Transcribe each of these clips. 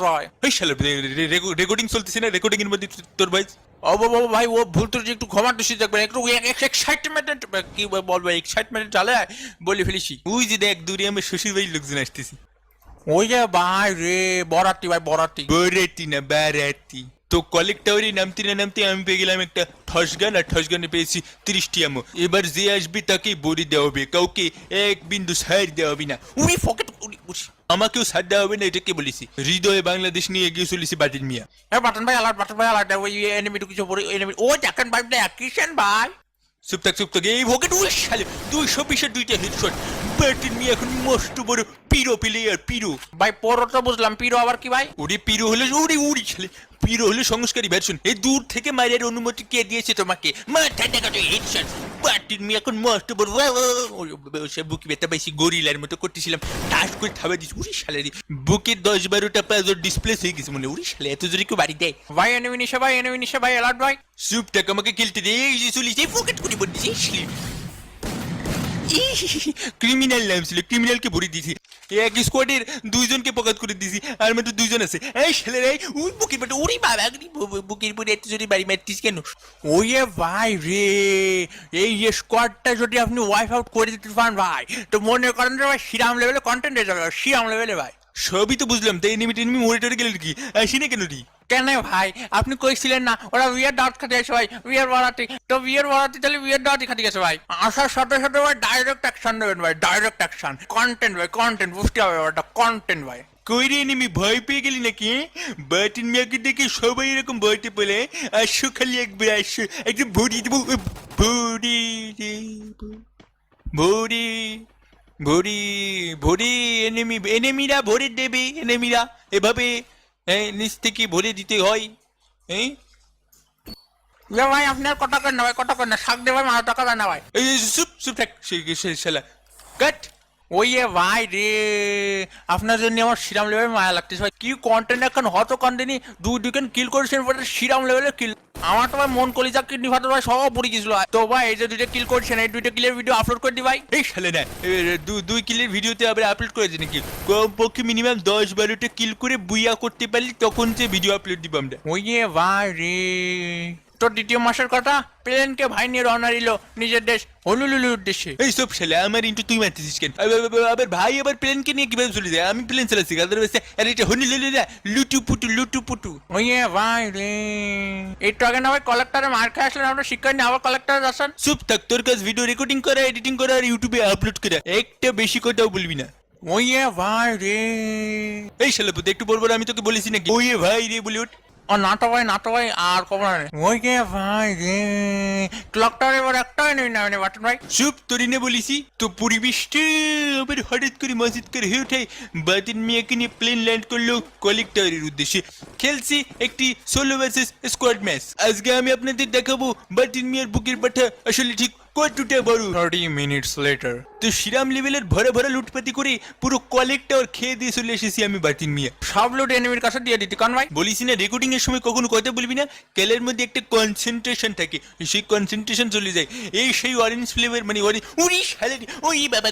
রয় এই শালা রেকর্ডিং চলতেছে না, রেকর্ডিং এর মধ্যে তোর ভাই ও বাবা ভাই ও ভুল তো একটু ক্ষমা দোষী দেখবেন একটু এক্সাইটমেন্ট কি বলবো এক্সাইটমেন্ট চালে বলে ফেলেছি। ওই যে দেখ দূরে আমার শ্বশুর বাড়ির লোকজন আসতেছি। ওই যে ভাই রে বরাতি ভাই বরাতি। বরাতি না বারাতি। তো কলেক টাওয়ারে নামতে না নামতে আমি পেয়ে গেলাম একটা ঠসগান, আর ঠসগানে পেয়েছি 30টি আমো। এবার যে আসবে তাকে বড়ি দেওয়া হবে, কাউকে এক বিন্দু সার দেওয়া হবে না। উড়ি ফকেট উড়ি আমাকেও সার দেওয়া হবে না, এটা কে বলেছি? হৃদয়ে বাংলাদেশ নিয়ে এগিয়ে চলেছি বাটির মিয়া। বাটন ভাই আলাদা বাটন ভাই আলাদা ওই এনিমিটু কিছু পরে এনিমি ও দেখেন ভাই কিষেন ভাই চুপ থাক এই ভোকেট উড়ে শালে 220-এর 2টা হেডশট। বাটির মিয়া এখন মস্ত বড় পিরো প্লেয়ার পিরো। ভাই পরো তো বুঝলাম পিরো আবার কি ভাই? ওরে পিরো হলে উড়ি শালে, পিরো হলে সংস্কারী ভার্সন। এই দূর থেকে মারার অনুমতি কে দিয়েছে তোমাকে? মাথা দেখা তো হেডশট। বাটির মিয়া এখন মস্ত বড় সে বুকি বেতা পাইছি গরিলার মতো করতেছিলাম, টাস করে থাবা দিছি। উড়ি শালে বুকের 10-12টা পাজর ডিসপ্লেস হয়ে গেছে মনে। উড়ি শালে এত জোরে কেউ বাড়ি দেয়? ভাই এনিমি নিশে ভাই অ্যালার্ট ভাই। চুপ থাক, আমাকে খেলতে দে। এই যে চলিস এই পকেট করে বলছি ক্রিমিনাল নাম ছিল, ক্রিমিনালকে ভরে দিয়েছি। এক স্কোয়াডের 2জনকে পকাত করে দিয়েছি, আর মাত্র 2জন আছে। এই ছেলে রে ওই বুকের পেটে উড়ি বাবা বুকের পরে এত জোরে বাড়ি মারতিস কেন? ওই ভাই রে এই স্কোয়াডটা যদি আপনি ওয়াইপ আউট করে দিতে পারেন ভাই তো মনে করেন যে ভাই শ্রীরাম লেভেলে কন্টেন্ট হয়ে যাবে শ্রীরাম লেভেলে ভাই। সবই তো বুঝলাম, তাই এনিমি মরে টরে গেল কি? আসি না কেন রি? কেন ভাই আপনি কইছিলেন না ওরা বিয়ের ডাউট খাতে গেছে ভাই, বিয়ের বাড়াতে তো বিয়ের বাড়াতে তাহলে বিয়ের ডাউটই খাতে গেছে ভাই। আসার সাথে সাথে ভাই ডাইরেক্ট অ্যাকশন নেবেন ভাই, ডাইরেক্ট অ্যাকশন কন্টেন্ট ভাই, কন্টেন্ট বুঝতে হবে ওটা কন্টেন্ট ভাই। কইরে এনিমি ভয় পেয়ে গেলি নাকি? বাটিন মিয়াকে দেখে সবাই এরকম ভয়তে পেলে আসো, খালি একবার আসো, একটু ভরি দেবো। ভরি ভরি ভরি ভরি এনিমিরা ভরে দেবে, এনিমিরা এভাবে নিচ থেকে ভরে দিতে হয়। হ্যাঁ ভাই আপনার কটা করেন না ভাই, কটা করেন না শাক দে ভাই, মারা টাকা দেয় না ভাই। এই চুপ চুপ থাক শালা কাট। ওই ভাই রে আপনার জন্য আমার শ্রীরাম লেভেল মায়া লাগতেছে ভাই। কি কন্টেন্ট এখন হত কন্টেন্টই দুইখান কিল করেছেন পরে শ্রীরাম লেভেলের কিল। আমার তো ভাই মন কলিজা কিডনি ফাটার ভাই সব পড়ে গেছিল। তো ভাই এই যে 2টা কিল করছেন এই 2টা কিলের ভিডিও আপলোড করে দি ভাই। এই শালে না 2 কিলের ভিডিওতে আবার আপলোড করেছে নাকি? কমপক্ষে মিনিমাম 10-12টা কিল করে বুইয়া করতে পারলি তখন যে ভিডিও আপলোড দিব আমরা। ওই ভাই রে তো দ্বিতীয় মাসের কথা প্লেনকে ভাই নিয়ে রওনা দিল নিজের দেশ হলুলুলুর উদ্দেশ্যে। এই সব শালে আমার ইন্টু তুই মারতেছিস কেন? আবার ভাই আবার প্লেনকে নিয়ে কিভাবে চলে যায়? আমি প্লেন চালাচ্ছি গাদের বেসে, আর এটা হলুলুলু না লুটু পুটু। ওই ভাই রে একটু আগে না ভাই কালেক্টরে মার খেয়ে আসলেন আপনার শিক্ষা নিয়ে আবার কালেক্টরে যাচ্ছেন। চুপ থাক, তোর কাজ ভিডিও রেকর্ডিং করা, এডিটিং করা আর ইউটিউবে আপলোড করা, একটা বেশি কথাও বলবি না। ওই ভাই রে এই শালা পুতে একটু বলবো আমি তোকে বলেছি নাকি ওই ভাই রে বলে ওঠ? ও নাটো ভাই আর খবর নেই। ওই ভাই রে ক্লকটার এবার একটাই নেই না বাটন ভাই। চুপ তোরি না বলিসি তো পরিবেশটা আবার হঠাৎ করে মসজিদ করে হয়ে ওঠে। বাতিন মিয়াকে নিয়ে প্লেন ল্যান্ড করলো কলেক্টরের উদ্দেশ্যে। খেলছি একটি সোলো ভার্সেস স্কোয়াড ম্যাচ। আজকে আমি আপনাদের দেখাবো বাতিন মিয়ার বুকের পাঠা আসলে ঠিক কতটা বড়। 30 minutes later তো শ্রীরাম লেভেলের ভরা ভরা লুটপাতি করে পুরো কলেক্টর খেয়ে দিয়ে চলে এসেছি আমি বাতিন মিয়া। সব লুট এনিমির কাছে দিয়ে দিতি কান ভাই। বলিস না রেকর্ডিং এর সময় কখনো কথা বলবি না, খেলের মধ্যে একটা কনসেন্ট্রেশন থাকে, সেই কনসেন্ট্রেশন চলে যায়। এই সেই অরেঞ্জ ফ্লেভার মানে অরেঞ্জ উড়ি শালে ওই বাবা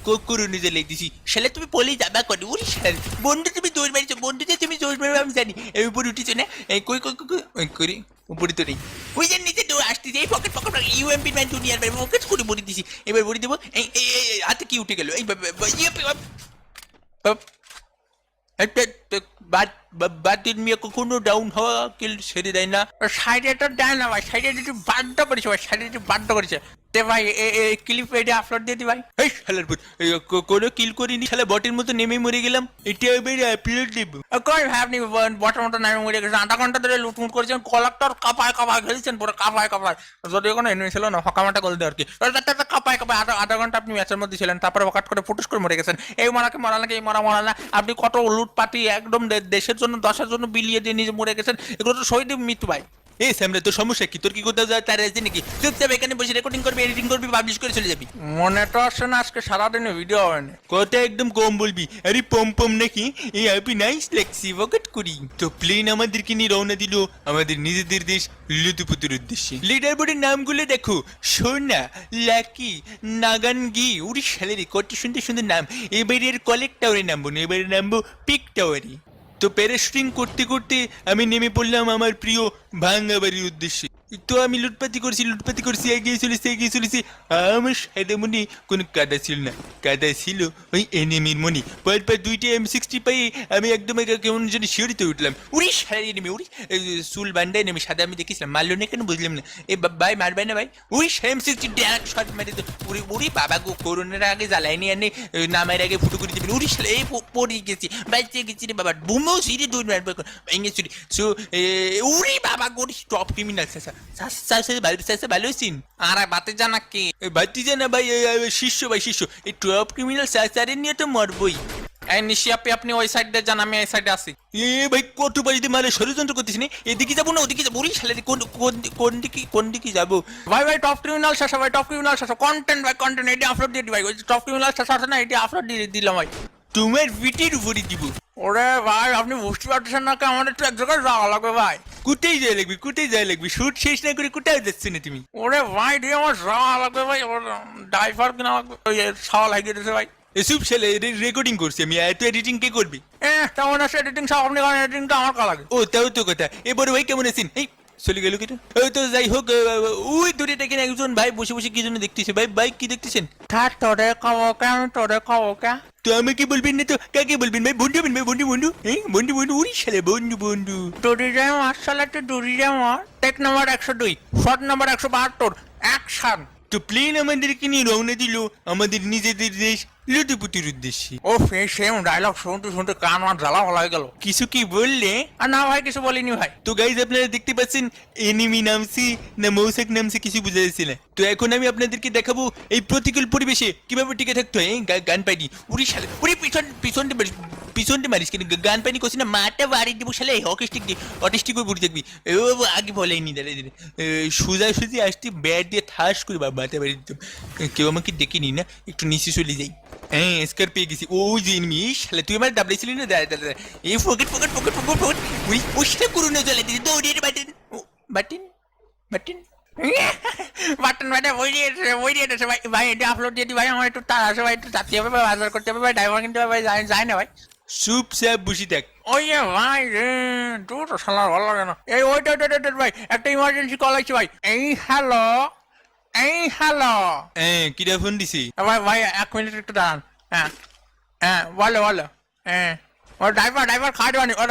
কোকুরু নিজে লেগে দিছি শালে তুমি পলি যাবা করে উড়ি শালে বন্ধু তুমি দৌড় মারিছো, বন্ধু যে তুমি দৌড় মারবে আমি জানি। এই উপরে উঠিছো না এই কই কই কই করি উপরে তো নেই ওই যে নিচে দৌড় আসতেছে এই পকেট ইউএমপি ম্যান দুনিয়ার ভাই পকেট করে বলে দিছি। এবার বলে দেবো এই হাতে কি উঠে গেল এই বাতিল মিয়া কখনো ডাউন হওয়া কিল ছেড়ে দেয় না। সাইডে তো দেয় না ভাই, সাইডে একটু বাধ্য করেছে ভাই, সাইডে একটু বাধ্য করেছে। তে ভাই ক্লিপ এটা আপলোড দিয়ে দি ভাই। এই শালার পুত কোনো কিল করিনি শালা বটের মতো নেমে মরে গেলাম, এটা এবার আপলোড দেব। কই ভাই আপনি বটের মতো নামে মরে গেছেন, আধা ঘন্টা ধরে লুটমুট করেছেন, কলেক্টর কাপায় খেলছেন পুরো কাপায়। যদি কোনো এনিমি ছিল না হকামাটা গোল দেয় আর কি, কাপায় আধা ঘন্টা আপনি ম্যাচের মধ্যে ছিলেন, তারপরে ওয়াকাট করে ফুটুস করে মরে গেছেন। এই মারাকে মারা নাকি এই মারা না, আপনি কত লুটপাটি একদম দেশের জন্য দশের জন্য বিলিয়ে দিয়ে নিজে মরে গেছেন, এগুলো তো শহীদ মৃত্যু ভাই। এই সামনে তোর সমস্যা কি? তোর কি কোথাও যায় তার আছে নাকি? চুপচাপ এখানে বসে রেকর্ডিং করবি, এডিটিং করবি, পাবলিশ করে চলে যাবি। মনে তো আসছে না আজকে সারাদিনে ভিডিও হয়নি। কথা একদম কম বলবি। আরে পম নাকি এই আপনি নাইস লাগছি ওয়াকাট করি। তো প্লেন আমাদেরকে নিয়ে রওনা দিল আমাদের নিজেদের দেশ লুতুপুতুর উদ্দেশ্যে। লিডার বোর্ডের নামগুলো দেখো, সোনা, লাকি, নাগানগি, উড়িষ্যালের কত সুন্দর সুন্দর নাম। এবারের কলেক্ট টাওয়ারে নামবো না, এবারে নামবো পিক টাওয়ারে। তো প্যারাশুটিং করতে করতে আমি নেমে পড়লাম আমার প্রিয় ভাঙ্গা বাড়ির উদ্দেশ্যে। তো আমি লুটপাতি করছি এগিয়ে চলেছি। আমার সাইডে মনে কোনো কাদা ছিল না, কাদা ছিল ওই এনিমির মনি। পরপর 2টা M60 পাই আমি একদম কেমন যেন শিওরিতে উঠলাম। উড়ি সারা এনিমি, উড়ি চুল বান্ডায় নেমে সাদা আমি দেখেছিলাম, মারলো না কেন বুঝলাম না। ভাই মারবে না ভাই, উড়ি M60 ডাইরেক্ট শট মেরে তো উড়ি বাবা গো, করোনার আগে জ্বালাইনি আনে নামের আগে ফুটো করে দিবেন। উড়ি সালে এই পড়ে গেছি, বাইতে গেছি রে বাবা, বুমো সিঁড়ি দূর মারবে ভেঙে চুরি। সো উড়ি বাবা গো, টপ ক্রিমিনাল ভালো সিন। আরে বাতি জানা কি ভাতিজা না ভাই, শিষ্য এই টপ ক্রিমিনাল সারে নিয়ে তো মরবই। এই নিশি আপনি ওই সাইড দিয়ে যান, আমি এই সাইডে আসি। ভাই কত বাড়িতে মারে ষড়যন্ত্র করতেছি না, এদিকে যাবো না ওদিকে যাবো, ওই শালারে কোন দিকে যাবো? ভাই টপ ক্রিমিনাল শেষ, ভাই টপ ক্রিমিনাল শেষ, কন্টেন্ট ভাই কন্টেন্ট, এটি আপলোড দিয়ে দি ভাই। ওই টপ ক্রিমিনাল শেষ আছে না, এটি আপলোড দিয়ে দিলাম ভাই। তোমার ভিটের উপরে দিব। ওরে ভাই আপনি বুঝতে পারতেছেন না, আমাদের একটু এক জায়গায় যাওয়া লাগবে ভাই। কোথায় যায় লাগবে শুট শেষ না করে কোথায় যাচ্ছে না তুমি? ওরে ভাই রে আমার যাওয়া লাগবে ভাই, ওর ড্রাইভার কিনা লাগবে, ওই সাওয়া লাগিয়ে দিয়েছে ভাই। এসব ছেলে রেকর্ডিং করছি আমি, এত এডিটিং কে করবি? তেমন আছে এডিটিং সব, আপনি করেন এডিটিংটা আমার করা লাগে। ও তাও তো কথা। এবারে ভাই কেমন আছেন? এই চলে গেল কেটে। ওই তো যাই হোক, ওই দূরে কিনা একজন ভাই বসে কি জন্য দেখতেছে? ভাই কি দেখতেছেন? থার তোরে খাবো কে, আমি তোরে খাবো কে? তো আমাকে বলবেন না তো কাকে বলবেন ভাই? বন্ধু উড়ি শালে বন্ধু। দড়ি যায় মার্শাল একটা দড়ি যায় মার। Take number 102, shot number 172, action. তো প্লেন আমাদেরকে নিয়ে রওনা দিল আমাদের নিজেদের দেশ লুটুপুটির উদ্দেশ্যে। ও সেম ডায়লগ শুনতে কান আমার জ্বালা ভালো হয়ে গেল। কিছু কি বললে? আর না ভাই কিছু বলিনি ভাই। তো গাইজ আপনারা দেখতে পাচ্ছেন এনিমি নামছি না মৌসাক নামছি কিছু বুঝা যাচ্ছে না। তো এখন আমি আপনাদেরকে দেখাবো এই প্রতিকূল পরিবেশে কিভাবে টিকে থাকতে হয়। গান পাইনি, উড়ি শালে উড়ি পিছনটা মারিস কিন্তু গান পাইনি করছি না, মাটা বাড়ি দিব শালে হকিস্টিক দিয়ে অটিস্টিক করে বুড়ি থাকবি। আগে বলেনি দাঁড়াই সোজাসুজি আসতে ব্যাট দিয়ে ঠাস করে মাথা বাড়ি দিতাম। কেউ আমাকে ডেকে নি না, একটু নিচে চলে যাই। হ্যাঁ স্কার পেয়ে গেছি। ওই যে এনিমি শালে, তুই আমার দাবড়াইছিলি না? দাঁড়া এই পকেট ওই সেটা করুন চলে দিদি দৌড়ের বাটন ওই দিয়েছে ভাই। ভাই এটা আপলোড দিয়ে দি ভাই, আমার একটু তার আছে ভাই, একটু যাতে হবে ভাই, বাজার করতে হবে ভাই, ড্রাইভার কিনতে হবে ভাই, যায় না ভাই। চুপ সাপ বসে থাক। ওই যে ভাই রে দূর শালা ভালো লাগে না। এই ওইটা ভাই, একটা ইমার্জেন্সি কল আছে ভাই। এই হ্যালো হ্যাঁ কিরা ফোন দিছি? ভাই 1 মিনিট একটু দাঁড়ান। হ্যাঁ বলো হ্যাঁ ও ড্রাইভার খাওয়া দেওয়ানি, ও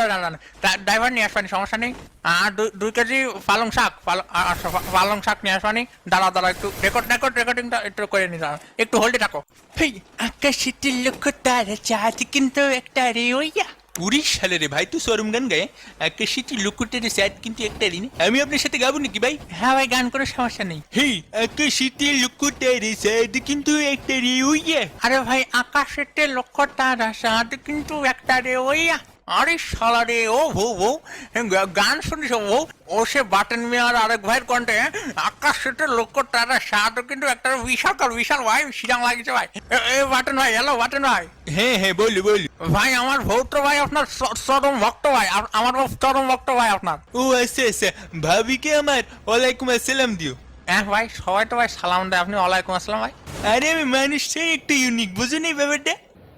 ড্রাইভার নিয়ে আসবানি, সমস্যা নেই। আর 2 কেজি পালং শাক নিয়ে আসবানি। দাঁড়া একটু রেকর্ডিংটা একটু করে নি, দাঁড়া একটু হোল্ডে থাকো। হেই আকাশিতে লক্ষ্য তারা চাঁদ কিন্তু একটা রে ওইয়া। উড়ি শালে রে ভাই, তুই সরম গান গায়ে আকাশিতে লক্ষ্যটার চাঁদ কিন্তু একটা রে। আমি আপনার সাথে গাবো নাকি ভাই? হ্যাঁ ভাই গান করে সমস্যা নেই। হেই আকাশিতে লক্ষ্যটার চাঁদ কিন্তু একটা রে ওইয়া। আরে ভাই আকাশেতে লক্ষ্য তারা চাঁদ কিন্তু একটা রে ওইয়া। আরে শালা রে ও বউ গান শুনিস বউ? ও সে বাটন মিয়ার আরেক ভাইয়ের কণ্ঠে আকাশেতে লক্ষ্য তারা চাঁদ কিন্তু একটা বিশাল ভাই, সিরাং লাগিয়েছে ভাই। বাটন ভাই, হ্যালো বাটন ভাই। হ্যাঁ বলি ভাই আমার ভৌত্র ভাই আপনার চরম ভক্ত ভাই, আমার চরম ভক্ত ভাই আপনার। ও আচ্ছা ভাবিকে আমার ওয়ালাইকুম আসসালাম দিও। হ্যাঁ ভাই সবাই তো ভাই সালাম দেয়, আপনি ওয়ালাইকুম আসসালাম ভাই। আরে আমি মানুষটাই একটু ইউনিক, বুঝুন এই ব্যাপারটা।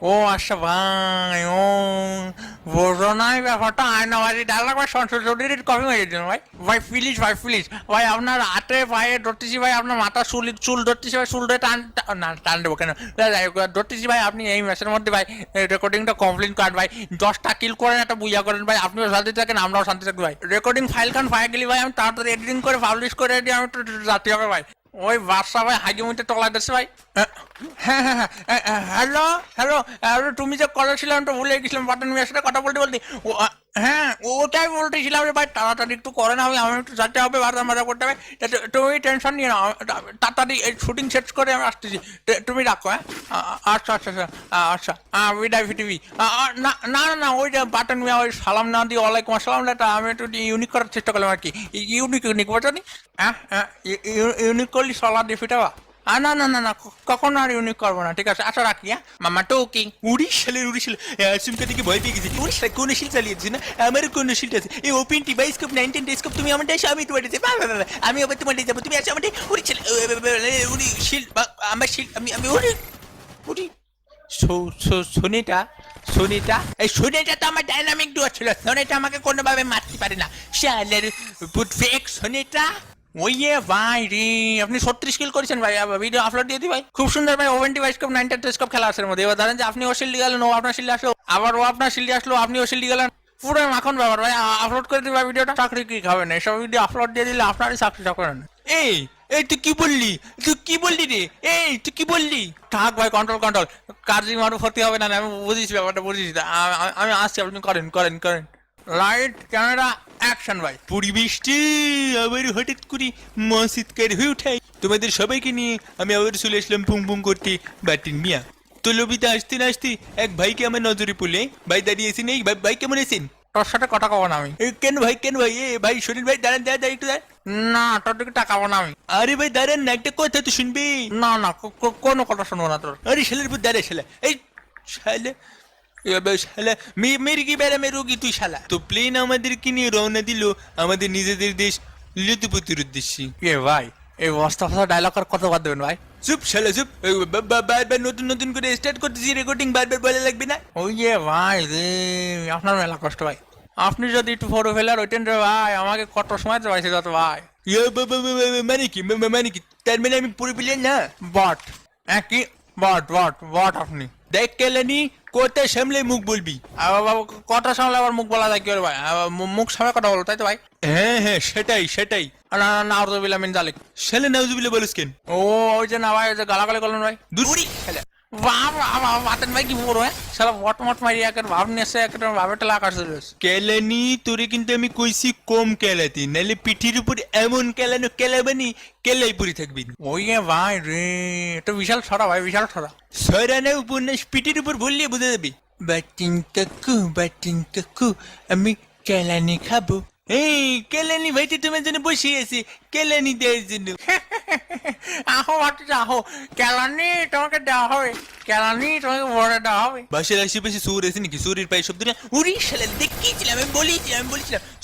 ও আচ্ছা ভাই, ও বোঝো নাই ব্যাপারটা, আয়নাবাজি ডায়লগ ভাই, সংসদের কপি হয়ে যেত ভাই প্লিজ ভাই আপনার হাতে পায়ে ধরতেছি ভাই, আপনার মাথা চুল ধরতেছি ভাই, চুল ধরে টান দেবো কেন ধরতেছি ভাই। আপনি এই ম্যাচের মধ্যে ভাই রেকর্ডিংটা কমপ্লিট করেন ভাই, 10টা কিল করেন, একটা বুঝা করেন ভাই, আপনিও শান্তি থাকেন আমরাও শান্তি থাকি ভাই। রেকর্ডিং ফাইল পায়ে গেলি ভাই, আমি তাড়াতাড়ি এডিটিং করে পাবলিশ করে দিই, আমি একটু যাতে হবে ভাই। ওই বাদশা ভাই হাগি মুইতে টলা দিচ্ছে ভাই। হ্যাঁ হ্যালো তুমি যে কল ছিলাম তো ভুলে গেছিলাম, বাটন মিয়ার সাথে কথা বলতে হ্যাঁ ওটাই বলতেছিলাম রে ভাই, তাড়াতাড়ি একটু করে না, আমি একটু যাতে হবে, মজা করতে হবে। তুমি টেনশন নিয়ে নাও, তাড়াতাড়ি শুটিং সেট করে আমি আসতেছি, তুমি রাখো। হ্যাঁ আচ্ছা বিদায় টিভি। না ওই যে বাটন মিয়া ওই সালাম না দিয়ে ওয়ালাইকুম আসসালাম, আমি একটু ইউনিক করার চেষ্টা করলাম আর কি। ইউনিক বোঝানি? হ্যাঁ ইউনিক করলি সলা দিয়ে ফিটাবা? না কখনো আর ইউনিক করবো না, ঠিক আছে আচ্ছা রাখি। হ্যাঁ মামা টুকি। উড়িষ্যালে আসমকা থেকে ভয় পেয়ে গেছি। উড়িষ্যায় কোন শিল চালিয়েছি না, আমার কোন শিলটা আছে? এই ওপেন টি বাইস্কোপ 19 ডেস্কোপ, তুমি আমার দেশে আমি তোমার দেশে, আমি আবার তোমার দেশে যাবো, তুমি আছো আমার উড়িষ্যালে উড়ি শিল আমার শিল আমি উড়ি শোনেটা সোনিটা, এই সোনিটা তো আমার ডাইনামিক ডুও ছিল, সোনিটা আমাকে কোনোভাবে মারতে পারে না, শালের পুট ফেক সোনিটা। ওই ভাই রে, আপনি 36 কিল করেছেন ভাই, ভিডিও আপলোড দিয়ে দিই ভাই। খুব সুন্দর ভাই, ওভেন্টি ভাইস কাপ 9টা টেস্ট কাপ খেলা আছে এর মধ্যে। এবার ধরেন যে আপনি ও শিল্ডে গেলেন, ও আপনার শিল্ডে আসলো, আবার ও আপনার শিল্ডে আসলো, আপনি ও শিল্ডে গেলেন, পুরো মাখন ব্যাপার ভাই। আপলোড করে দিই ভাই ভিডিওটা, চাকরি কি খাবেন? এসব ভিডিও আপলোড দিয়ে দিলে আপনারই চাকরি করেন। এই এই তুই কি বললি, তুই কি বললি রে, এই তুই কি বললি? থাক ভাই, কন্ট্রোল কন্ট্রোল, কার্জি মারু ক্ষতি হবে না, আমি বুঝেছি ব্যাপারটা, বুঝেছি। আমি আসছি, আপনি করেন করেন করেন। লাইট ক্যামেরা অ্যাকশন ভাই। পরিবেশটি আবার হঠাৎ করে মসিদকার হয়ে উঠাই। তোমাদের সবাইকে নিয়ে আমি আবার চলে আসলাম পুং পুং করতে বাটিন মিয়া। তো লবিতে আসতে না আসতে এক ভাইকে আমার নজরে পড়লে, ভাই দাঁড়িয়েছেন, এই ভাই কেমন আছেন? তোর সাথে কথা কব না আমি। কেন ভাই, কেন ভাই? এ ভাই শরীর ভাই, দাঁড়ান দাঁড়ান একটু দাঁড়ান। না, তোর দিকে টাকাবো না আমি। আরে ভাই দাঁড়ান না, একটা কথা তো শুনবি। না না, কোনো কথা শুনবো না তোর। আরে শালের উপর দাঁড়া শালা, এই শালা, শালা মেরে কি বেড়া মেয়ে রোগী তুই শালা। তো প্লেন আমাদেরকে নিয়ে রওনা দিল আমাদের নিজেদের দেশ লুতুপুতির উদ্দেশ্যে। এ ভাই, এই বস্তা ফস্তা ডায়লগ আর কত বার দেবেন ভাই? চুপ শালা চুপ, বারবার নতুন নতুন করে স্টার্ট করতেছি রেকর্ডিং, বারবার বলা লাগবে না। ওই যে ভাই রে, আপনার মেলা কষ্ট ভাই। আপনি যদি একটু ফটো ফেলার ওইটেন রে ভাই, আমাকে কত সময় পাইছে যত ভাই। মানে কি, মানে কি? তার মানে আমি পুরো প্লেন না? বট, একই বট বট বট আপনি। দেখ কেলানি, কথা সামলে মুখ বলবি। বাবু, কথা সামলে আবার মুখ বলা যায় কি করে ভাই? মুখ সামনে কথা বলো, তাই তো ভাই? হ্যাঁ হ্যাঁ, সেটাই সেটাই। না না না, আউযুবিল্লাহ মিন জালিক। শালা নাউজুবিল্লাহ বলিস কেন? ও ওই যে না ভাই, ওই যে গালাগালি করলেন ভাই। দূরি শালা। বাতেন ভাই কি বড় হ্যাঁ, সারা বট মট মারি একের ভাব নিয়ে এসে একের ভাবেটা লাগার চলে এসে। কেলানি তোরে কিন্তু আমি কইছি কম কেলাতি, নাহলে পিঠির উপর এমন কেলানো কেলাবানি, কেলাই পড়ে থাকবি। ওই ভাই রে, এটা বিশাল ছড়া ভাই, বিশাল ছড়া। সরানা উপন্যাস পিঠির উপর বললে বোঝা যাবে। বাটিন কাকু আমি কেলানি খাবো। এই কেলানি ভাইটি তোমার জন্য বসে আছে, কেলানি দেওয়ার জন্য। আহো বাটিটা আহো, কেলানি তোমাকে দেওয়া হবে, কেলানি তোমাকে ভরে দেওয়া হবে। বাসার আশেপাশে চোর আছে নাকি? চোরের পায়ে শব্দ না? উড়ি শালা, দেখিয়েছিলাম, আমি বলেছিলাম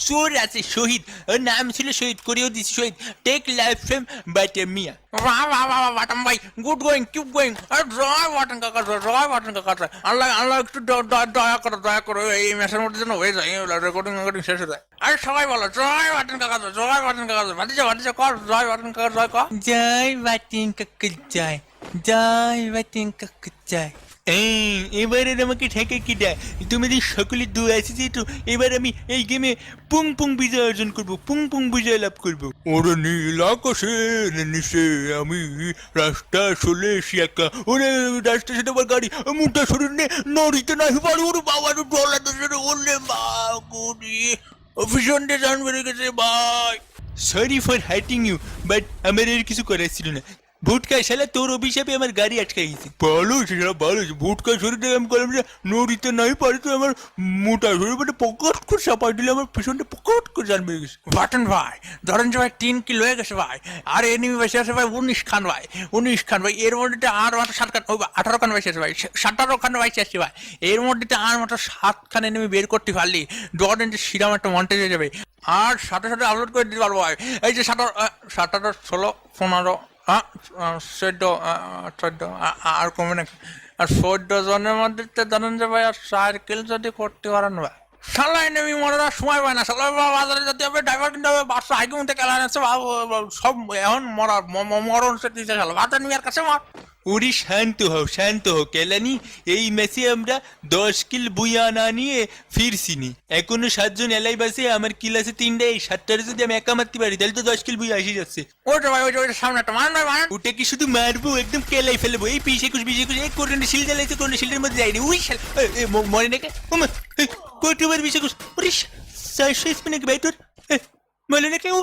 চোর আছে, শহীদ, ওর নাম ছিল শহীদ, করেও দিছি শহীদ। টেক লাইফ ফ্রেম বাটার মিয়া। বাহ বাহ বাহ বাটাম ভাই, গুড গোয়িং, কিপ গোয়িং। জয় বাটন কাকা, জয় বাটন কাকা। আল্লাহ আল্লাহ একটু দয়া করো, এই ম্যাচের মধ্যে যেন হয়ে যায়, রেকর্ডিং শেষ হয়ে যায়। আরে সবাই বলো জয় বাটন কাকা, জয় বাটন কাকা। ভাতিজা কর, জয় বাটন কাকা, জয় কর। জয় বাটিন কাকা জয়, জয় বাটিন কাকা জয়। এই এবারে আমাকে ঠেকে কি দেয়? তোমাদের সকলের দোয়া আছে যেহেতু, এবার আমি এই গেমে পুং পুং বিজয় অর্জন করবো, পুং পুং বিজয় লাভ করবো। ওরে নীল আকাশের নিচে আমি রাস্তা চলে এসি একা, ওরে রাস্তা সেটা আমার গাড়ি মুখটা শরীর নিয়ে নড়িতে নাই পারি। ওরে বাবা, ডলার ওলে মা গুড়ি ভীষণ ডিজাইন বেড়ে গেছে ভাই। Sorry for hurting you, but আমার এর কিছু করার ছিল না। ভুটকা শালা, তোর অভিশাপে আমার গাড়ি আটকে গেছে। ভালো সেটা ভালো, ভুটকা শরীরে আমি করলাম যে নড়িতে নাই পারি, তো আমার মোটা শরীর মানে পকট করে চাপাই দিলে আমার পিছনটা পকট করে জান বেড়ে গেছে। বাটন ভাই ধরেন যে ভাই 3 কিলো হয়ে গেছে ভাই, আর এনিমি বেশি আছে ভাই 19 খান ভাই, 19 খান ভাই। এর মধ্যে আর মাত্র 7 খান, ওই 18 খান বেশি আছে ভাই, 17 খান বেশি আছে ভাই। এর মধ্যে আর মাত্র 7 খান এনিমি বের করতে পারলি ধরেন যে সিরাম একটা মন্টেজ হয়ে যাবে, আর সাথে সাথে আপলোড করে দিতে পারবো ভাই। এই যে 17, 16, 15, 14, আর কমে নাকি, আর 14 জনের মধ্যে জানেন যে ভাই আর 4 কিল যদি করতে পারেন ভাই, শালাই নেমি মরার সময় পায় না। শালাই বাজারে যেতে হবে, ড্রাইভার কিনতে হবে, বাসা হাইকিং থেকে খেলা আছে সব, এখন মরণ সে দিতে গেল বাজার নিয়ে কাছে মার। উরি শান্ত হও কেলানি, এই ম্যাচে আমরা 10 কিল বুয়া না নিয়ে ফিরছিনি, এখনো 7 জন এলাই বাসে, আমার কিল আছে 3টা, এই 7টারে যদি আমি একা মারতে পারি তাহলে তো 10 কিল বুয়া আসি যাচ্ছে। ওইটা ভাই, ওইটা সামনে একটা মান ভাই, মান। ওটা কি শুধু মারবো, একদম কেলাই ফেলবো। এই 20-21 এই কোরআন শিল জ্বালাইছে, কোরআন শিলের মধ্যে যায়নি। উই শাল, মরে নাকি কয়বার 20-21 ওরে 400 স্পিন নাকি ভাই তোর, মরে নাকি ও,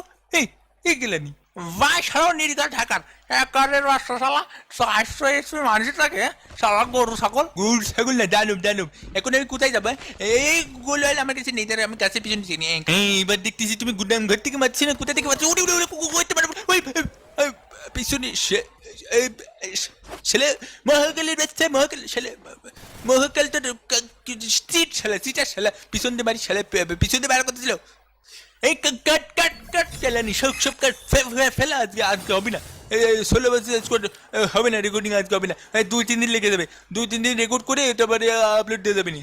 এই গেলানি ভাই সারা নির্গা ঢাকার একারের বাসা শালা 400 এসপি মানুষ থাকে, শালা গরু ছাগল। না, দানব। এখন আমি কোথায় যাবো? এই গুলো আমার কাছে নেই, আমি গাছের পিছনে চিনি। এইবার দেখতেছি তুমি গুদাম ঘর থেকে মারছি না, কোথা থেকে মারছি? করতে পারবো ওই পিছনে ছেলে মহাকালের রাস্তায়, মহাকাল তো সিটার শালা পিছন দিয়ে মারি, শালা পিছন দিয়ে বার করতেছিল। এই কাট কেলানি সব কাট ফেলা, আজকে হবে না। 16 বছর স্কোয়াড হবে না, রেকর্ডিং আজকে হবে না, 2-3 দিন লেগে যাবে, 2-3 দিন রেকর্ড করে তারপরে আপলোড দিয়ে যাবে নি।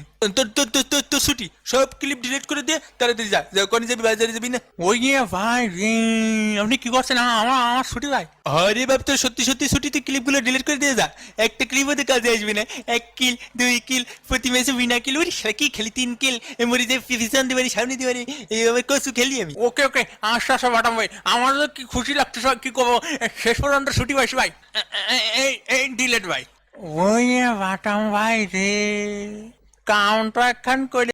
তোর ছুটি, সব ক্লিপ ডিলিট করে দিয়ে তাড়াতাড়ি যা কোনে যাবি, বাজারে যাবি না? ওই ভাই রে, আপনি কি করছেন? আমার ছুটি ভাই। আরে বাপ, তোর সত্যি সত্যি ছুটিতে ক্লিপগুলো ডিলিট করে দিয়ে যা, একটা ক্লিপ ওদের কাজে আসবে না। 1 কিল 2 কিল প্রতি ম্যাচে বিনা কিল, ওরে শালা কি খেলি 3 কিল মরি যে পিছন দিবারি সামনে দিবারি, এইভাবে কসু খেলি আমি। ওকে ওকে, আচ্ছা বাটাম ভাই, আমার তো কি খুশি লাগতেছে, কি করবো, শেষ পর্যন্ত ছুটি পাইছি ভাই। এই ডিলেট ভাই। ওই বাটাম ভাই রে, কাউন্টার একখান করে